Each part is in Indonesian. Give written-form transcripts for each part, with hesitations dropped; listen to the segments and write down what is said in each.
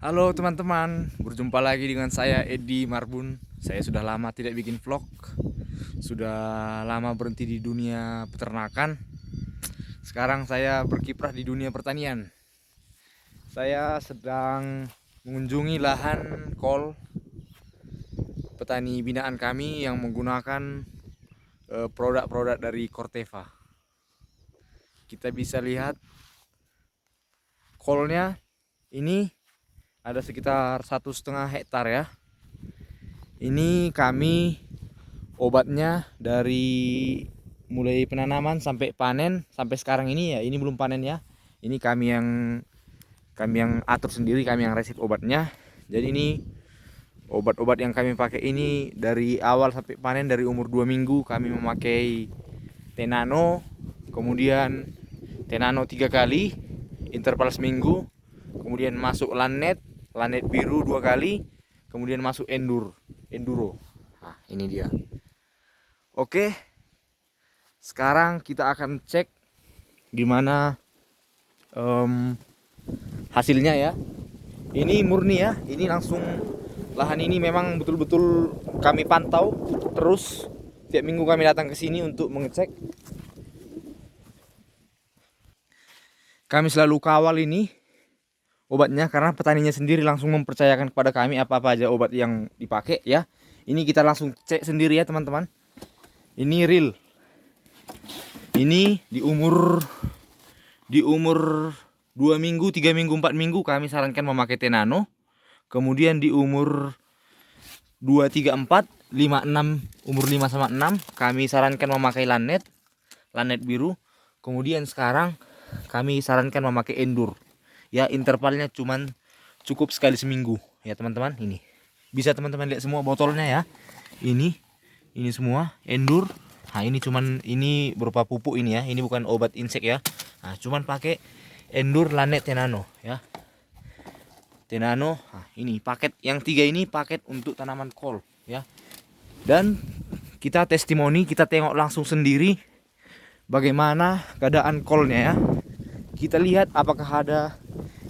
Halo teman-teman, berjumpa lagi dengan saya Edi Marbun. Saya sudah lama tidak bikin vlog, sudah lama berhenti di dunia peternakan. Sekarang saya berkiprah di dunia pertanian. Saya sedang mengunjungi lahan kol petani binaan kami yang menggunakan produk-produk dari Corteva. Kita bisa lihat kolnya ini ada sekitar 1,5 hektar ya. Ini kami obatnya dari mulai penanaman sampai panen sampai sekarang ini ya. Ini belum panen ya. Ini kami yang atur sendiri, kami yang resip obatnya. Jadi ini obat-obat yang kami pakai ini dari awal sampai panen, dari umur 2 minggu kami memakai Tenano, kemudian Tenano 3 kali, interval seminggu, kemudian masuk Lanet biru 2 kali, kemudian masuk Enduro. Nah, ini dia. Oke, sekarang kita akan cek gimana hasilnya ya. Ini murni ya, ini langsung lahan ini memang betul-betul kami pantau terus. Tiap minggu kami datang ke sini untuk mengecek. Kami selalu kawal ini obatnya karena petaninya sendiri langsung mempercayakan kepada kami apa-apa aja obat yang dipakai ya. Ini kita langsung cek sendiri ya teman-teman. Ini real. Ini di umur 2 minggu, 3 minggu, 4 minggu kami sarankan memakai Tenano. Kemudian di umur 2, 3, 4, 5, 6, umur 5 sama 6 kami sarankan memakai Lanet biru. Kemudian sekarang kami sarankan memakai Endur. Ya, intervalnya cuman cukup sekali seminggu ya teman-teman. Ini bisa teman-teman lihat semua botolnya ya. Ini semua Endur. Nah, ini berupa pupuk ini ya. Ini bukan obat insek ya. Nah, cuman pakai Endur, Lanet, Tenano ya. Tenano. Nah, ini paket yang 3 ini paket untuk tanaman kol ya. Dan kita testimoni, kita tengok langsung sendiri bagaimana keadaan kolnya ya. Kita lihat apakah ada,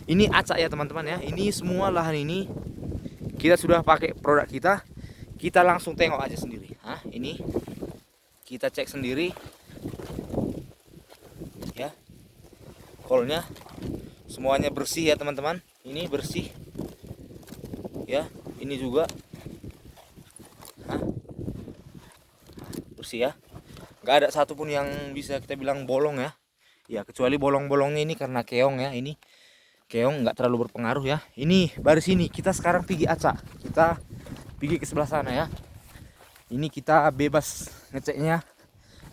ini acak ya teman-teman ya. Ini semua lahan ini kita sudah pakai produk kita. Kita langsung tengok aja sendiri. Nah, ini kita cek sendiri ya. Kolnya semuanya bersih ya teman-teman. Ini bersih ya. Ini juga bersih ya. Nggak ada satupun yang bisa kita bilang bolong ya. Ya, kecuali bolong-bolongnya ini karena keong ya. Ini keong nggak terlalu berpengaruh ya. Ini baris ini kita sekarang pergi acak. Kita pergi ke sebelah sana ya. Ini kita bebas ngeceknya.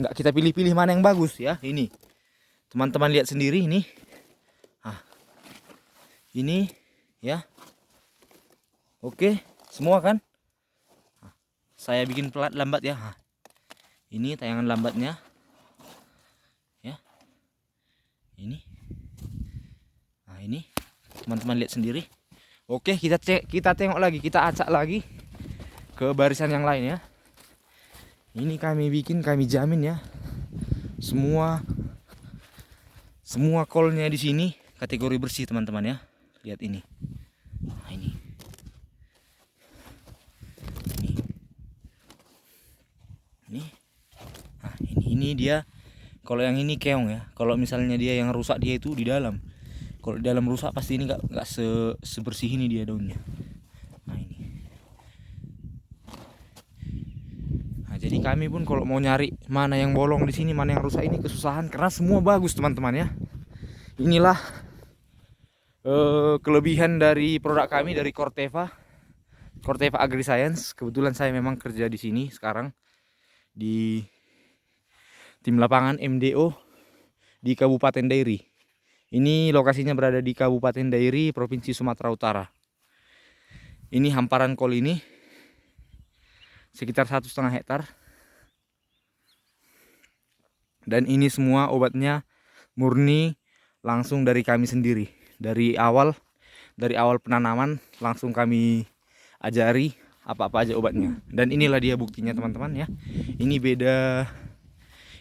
Nggak kita pilih-pilih mana yang bagus ya. Ini teman-teman lihat sendiri ini. Nah, ini ya. Oke, semua kan. Nah, saya bikin pelat lambat ya. Nah, ini tayangan lambatnya ya. Ini. Nah, ini teman-teman lihat sendiri. Oke, kita tengok lagi, kita acak lagi ke barisan yang lain ya. Ini kami bikin, kami jamin ya. Semua kolnya di sini kategori bersih teman-teman ya. Lihat ini. Nah, ini. Nah, ini dia. Kalau yang ini keong ya. Kalau misalnya dia yang rusak, dia itu di dalam. Kalau di dalam rusak pasti ini nggak sebersih ini dia daunnya. Nah, ini. Nah, jadi kami pun kalau mau nyari mana yang bolong di sini, mana yang rusak ini kesusahan karena semua bagus teman-teman ya. Inilah kelebihan dari produk kami dari Corteva Agriscience. Kebetulan saya memang kerja di sini sekarang di tim lapangan MDO di Kabupaten Dairi. Ini lokasinya berada di Kabupaten Dairi, Provinsi Sumatera Utara. Ini hamparan kol ini sekitar 1,5 hektar. Dan ini semua obatnya murni langsung dari kami sendiri. Dari awal penanaman langsung kami ajari apa-apa aja obatnya. Dan inilah dia buktinya teman-teman ya. Ini beda,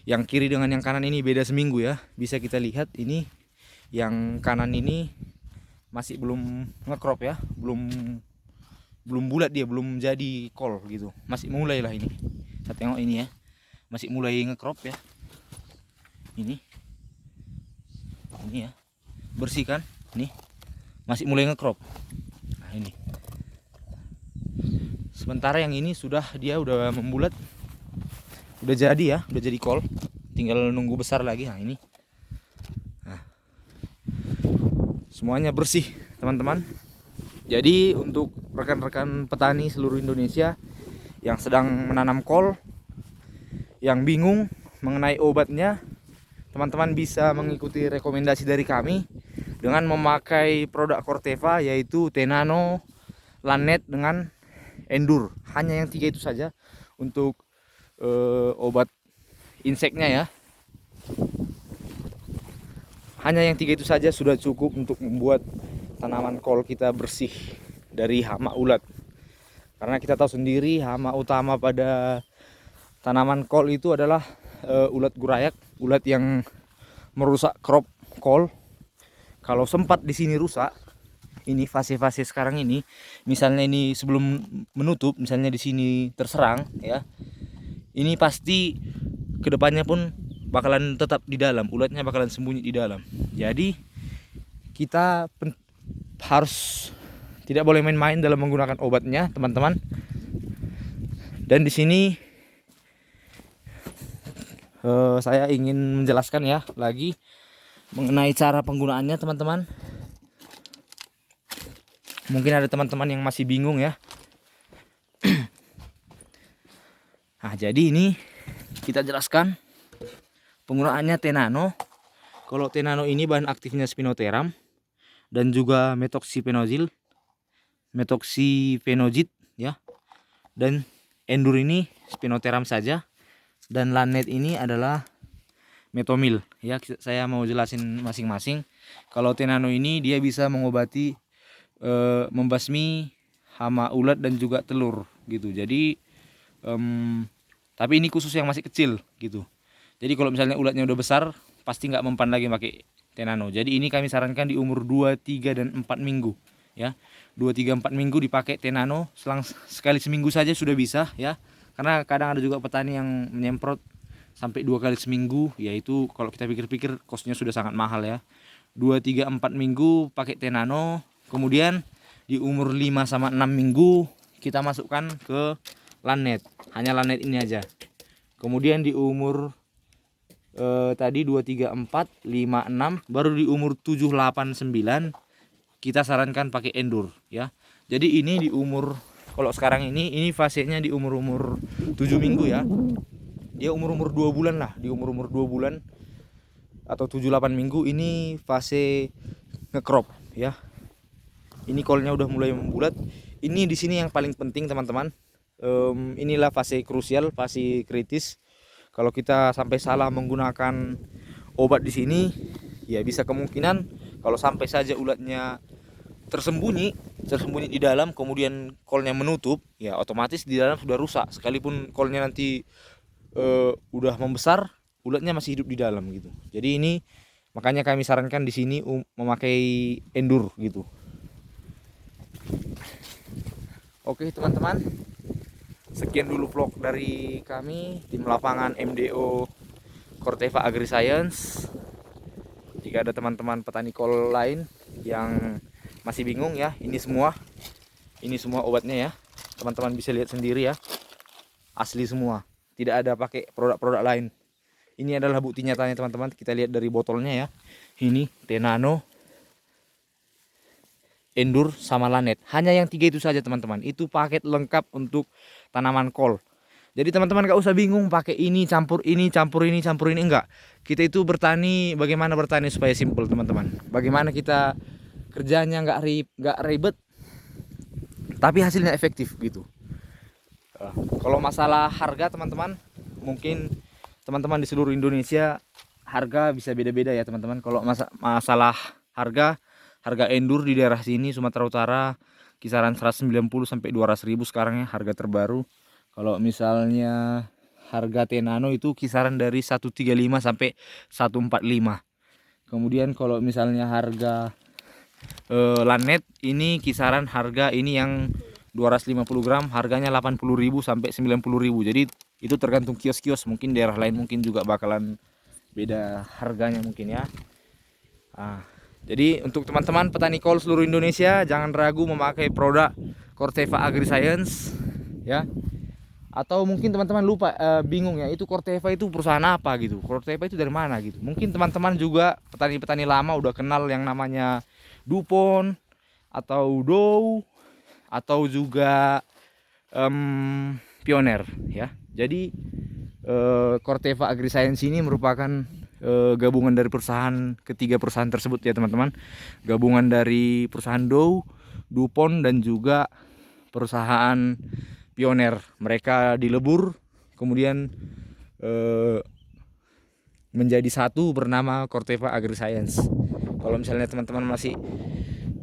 yang kiri dengan yang kanan ini beda seminggu ya. Bisa kita lihat ini yang kanan ini masih belum ngekrop ya, belum bulat, dia belum jadi kol gitu, masih mulai lah ini. Kita tengok ini ya, masih mulai ngekrop ya, ini ya, bersih kan, nih masih mulai ngekrop. Nah ini, sementara yang ini dia udah membulat, udah jadi ya, udah jadi kol, tinggal nunggu besar lagi. Nah ini, nah, semuanya bersih teman-teman. Jadi untuk rekan-rekan petani seluruh Indonesia yang sedang menanam kol, yang bingung mengenai obatnya, teman-teman bisa mengikuti rekomendasi dari kami dengan memakai produk Corteva, yaitu Tenano, Lanet dengan Endur. Hanya yang 3 itu saja untuk obat inseknya ya. Hanya yang 3 itu saja sudah cukup untuk membuat tanaman kol kita bersih dari hama ulat. Karena kita tahu sendiri hama utama pada tanaman kol itu adalah ulat gurayak, ulat yang merusak crop kol. Kalau sempat di sini rusak, ini fase-fase sekarang ini, misalnya ini sebelum menutup, misalnya di sini terserang ya, ini pasti kedepannya pun bakalan tetap di dalam, ulatnya bakalan sembunyi di dalam. Jadi kita harus tidak boleh main-main dalam menggunakan obatnya teman-teman. Dan di sini saya ingin menjelaskan ya lagi mengenai cara penggunaannya teman-teman. Mungkin ada teman-teman yang masih bingung ya. Nah jadi ini kita jelaskan penggunaannya Tenano. Kalau Tenano ini bahan aktifnya Spinoteram dan juga metoxyphenolate ya. Dan Endur ini Spinoteram saja, dan Lanet ini adalah Metomil ya. Saya mau jelasin masing-masing. Kalau Tenano ini dia bisa mengobati membasmi hama ulat dan juga telur gitu. Jadi tapi ini khusus yang masih kecil gitu. Jadi kalau misalnya ulatnya udah besar, pasti nggak mempan lagi pakai Tenano. Jadi ini kami sarankan di umur 2, 3, dan 4 minggu ya. 2, 3, 4 minggu dipakai Tenano, selang sekali seminggu saja sudah bisa ya. Karena kadang ada juga petani yang menyemprot sampai 2 kali seminggu, yaitu kalau kita pikir-pikir kosnya sudah sangat mahal ya. 2, 3, 4 minggu pakai Tenano, kemudian di umur 5 sama 6 minggu kita masukkan ke Lanet. Hanya Lanet ini aja. Kemudian di umur tadi 2, 3, 4, 5, 6, baru di umur 7, 8, 9 kita sarankan pakai Endur ya. Jadi ini di umur, kalau sekarang ini fasenya di umur 7 minggu ya. Dia umur 2 bulan lah, di umur 2 bulan atau 7, 8 minggu ini fase ngekrop ya. Ini kolnya udah mulai membulat. Ini di sini yang paling penting teman-teman. Inilah fase krusial, fase kritis. Kalau kita sampai salah menggunakan obat di sini, ya bisa kemungkinan kalau sampai saja ulatnya tersembunyi di dalam, kemudian kolnya menutup, ya otomatis di dalam sudah rusak. Sekalipun kolnya nanti udah membesar, ulatnya masih hidup di dalam gitu. Jadi ini makanya kami sarankan di sini memakai Endur gitu. Oke teman-teman, sekian dulu vlog dari kami tim lapangan MDO Corteva AgriScience. Jika ada teman-teman petani kol lain yang masih bingung ya, ini semua obatnya ya. Teman-teman bisa lihat sendiri ya, asli semua, tidak ada pakai produk-produk lain. Ini adalah bukti nyatanya teman-teman. Kita lihat dari botolnya ya, ini Tenano, Endur sama Lanet. Hanya yang 3 itu saja teman-teman. Itu paket lengkap untuk tanaman kol. Jadi teman-teman gak usah bingung pakai ini campur ini enggak. Kita itu bertani, bagaimana bertani supaya simple teman-teman. Bagaimana kita kerjanya nggak ribet tapi hasilnya efektif gitu. Kalau masalah harga teman-teman, mungkin teman-teman di seluruh Indonesia harga bisa beda-beda ya teman-teman. Kalau masalah harga Endur di daerah sini Sumatera Utara kisaran 190 sampai 200.000 sekarang ya, harga terbaru. Kalau misalnya harga Tenano itu kisaran dari 135 sampai 145. Kemudian kalau misalnya harga Lanet ini kisaran harga ini yang 250 gram harganya 80.000 sampai 90.000. Jadi itu tergantung kios-kios, mungkin daerah lain mungkin juga bakalan beda harganya mungkin ya. Nah, jadi untuk teman-teman petani kol seluruh Indonesia, jangan ragu memakai produk Corteva AgriScience ya. Atau mungkin teman-teman lupa, bingung ya, itu Corteva itu perusahaan apa gitu, Corteva itu dari mana gitu. Mungkin teman-teman juga petani-petani lama udah kenal yang namanya DuPont atau Dow atau juga Pioneer ya. Jadi Corteva AgriScience ini merupakan gabungan dari ketiga perusahaan tersebut ya teman-teman. Gabungan dari perusahaan Dow, DuPont dan juga perusahaan Pioneer. Mereka dilebur kemudian menjadi satu bernama Corteva AgriScience. Kalau misalnya teman-teman masih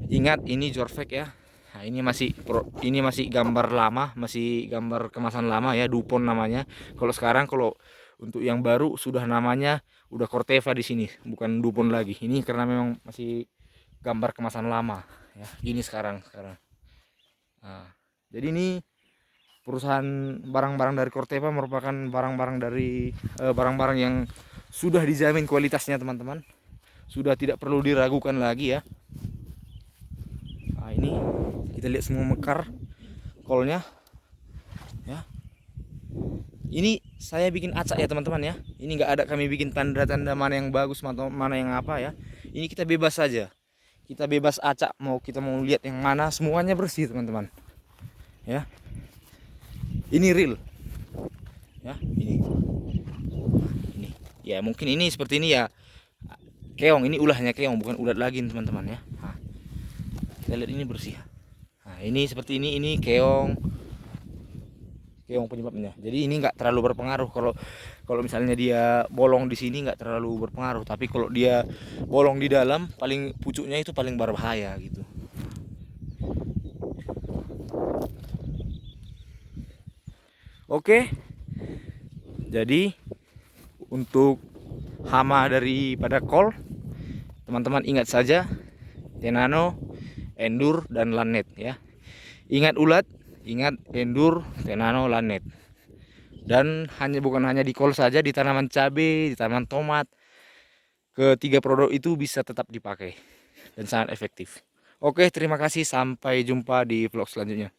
ingat, ini Jorvec ya. Nah, ini masih gambar lama, masih gambar kemasan lama ya, DuPont namanya. Kalau sekarang untuk yang baru sudah namanya udah Corteva di sini, bukan DuPont lagi. Ini karena memang masih gambar kemasan lama ya. Gini sekarang. Nah, jadi ini perusahaan barang-barang dari Corteva merupakan barang-barang yang sudah dijamin kualitasnya teman-teman, sudah tidak perlu diragukan lagi ya. Nah, ini kita lihat semua mekar kolnya ya. Ini saya bikin acak ya teman-teman ya, ini nggak ada kami bikin tanda-tanda mana yang bagus atau mana yang apa ya. Ini kita bebas saja, kita bebas acak, kita mau lihat yang mana, semuanya bersih teman-teman ya. Ini real ya, ini ya, mungkin ini seperti ini ya, keong, ini ulahnya keong bukan ulat lagi teman-teman ya. Nah, kita lihat ini bersih. Nah, ini seperti ini keong penyebabnya. Jadi ini nggak terlalu berpengaruh. Kalau misalnya dia bolong di sini nggak terlalu berpengaruh, tapi kalau dia bolong di dalam, paling pucuknya itu paling berbahaya gitu. Oke, jadi untuk hama daripada kol, teman-teman ingat saja Tenano, Endur, dan Lanet ya. Ingat ulat, ingat Endur, Tenano, Lanet. Dan bukan hanya di kol saja, di tanaman cabai, di tanaman tomat, ketiga produk itu bisa tetap dipakai dan sangat efektif. Oke, terima kasih, sampai jumpa di vlog selanjutnya.